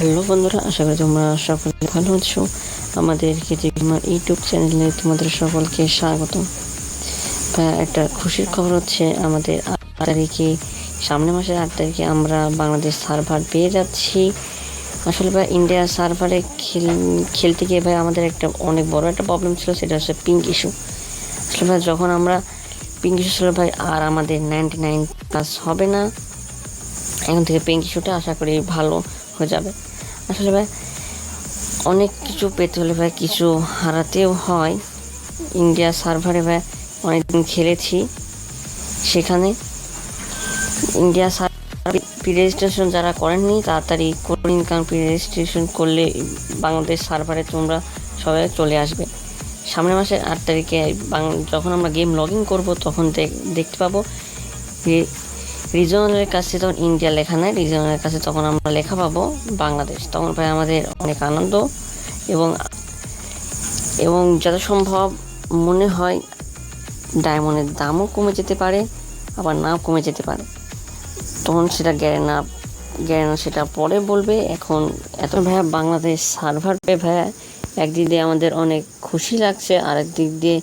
Hello বন্ধুরা, আশা করি তোমরা সকলে ভালো আছো। আমাদের কেজিমার ইউটিউব চ্যানেলে তোমাদের সকলকে স্বাগত। একটা খুশির খবর হচ্ছে, আমাদের 8 তারিখে, সামনের মাসের 8 তারিখে আমরা বাংলাদেশ সার্ভার পেয়ে যাচ্ছি। আসলে ভাই ইন্ডিয়া সার্ভারে খেলতে গিয়ে ভাই আমাদের একটা অনেক বড় একটা প্রবলেম ছিল, সেটা হচ্ছে পিঙ্ক ইস্যু। আসলে ভাই যখন আমরা পিঙ্ক ইস্যু ছিল ভাই, আর আমাদের 99+ হবে না। এখন থেকে পিঙ্ক ইস্যুটা আশা করি ভালো হয়ে যাবে। আসলে ভাই অনেক কিছু পেতে হলে ভাই কিছু হারাতেও হয়। ইন্ডিয়া সার্ভারে ভাই অনেকদিন খেলেছি, সেখানে ইন্ডিয়া সার্ভার প্রি রেজিস্ট্রেশন যারা করেননি তাড়াতাড়ি করে নিন, কারণ প্রি রেজিস্ট্রেশন করলে বাংলাদেশ সার্ভারে তোমরা সবাই চলে আসবে। সামনের মাসের 8 তারিখে যখন আমরা গেম লগ ইন করবো তখন দেখতে পাবো রিজনালের কাছে তখন ইন্ডিয়া লেখা নেই, রিজনালের কাছে তখন আমরা লেখা পাবো বাংলাদেশ। তখন ভাই আমাদের অনেক আনন্দ এবং যত সম্ভব মনে হয় ডায়মন্ডের দামও কমে যেতে পারে, আবার নাও কমে যেতে পারে। তখন সেটা গ্যারেনা সেটা পরে বলবে। এখন এত ভাইয়া বাংলাদেশ সার্ভার পেয়ে ভাইয়া একদিক দিয়ে আমাদের অনেক খুশি লাগছে, আর একদিক দিয়ে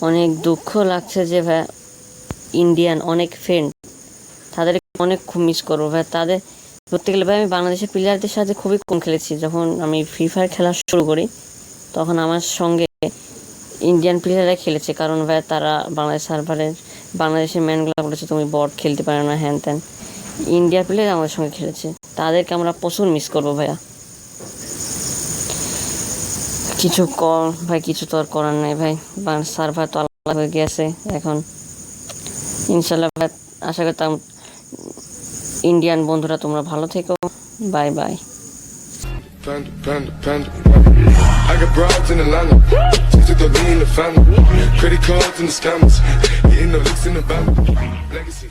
অনেক দুঃখ লাগছে যে ভাইয়া ইন্ডিয়ান অনেক ফ্রেন্ড, তাদের অনেক খুব মিস করবো ভাই। তাদের ধরতে গেলে ভাই আমি বাংলাদেশের প্লেয়ারদের সাথে খুবই কম খেলেছি। যখন আমি ফ্রি ফায়ার খেলা শুরু করি তখন আমার সঙ্গে ইন্ডিয়ান প্লেয়াররা খেলেছে, কারণ ভাই তারা বাংলাদেশের ম্যানগুলো বলেছে তুমি বট খেলতে পারো না, হ্যান ত্যান। ইন্ডিয়ার প্লেয়ার আমাদের সঙ্গে খেলেছে, তাদেরকে আমরা প্রচুর মিস করবো ভাইয়া। কিছু তো আর করার নাই ভাই, সার্ভার তো আলাদা হয়ে গেছে এখন। ইনশাল্লাহ ভাই আশা করতাম ইন্ডিয়ান বন্ধুরা তোমরা ভালো থেকো। Bye bye. I got broads in Atlanta, just took the lean in the family, credit cards and the scammers, hitting the licks in the van, legacy.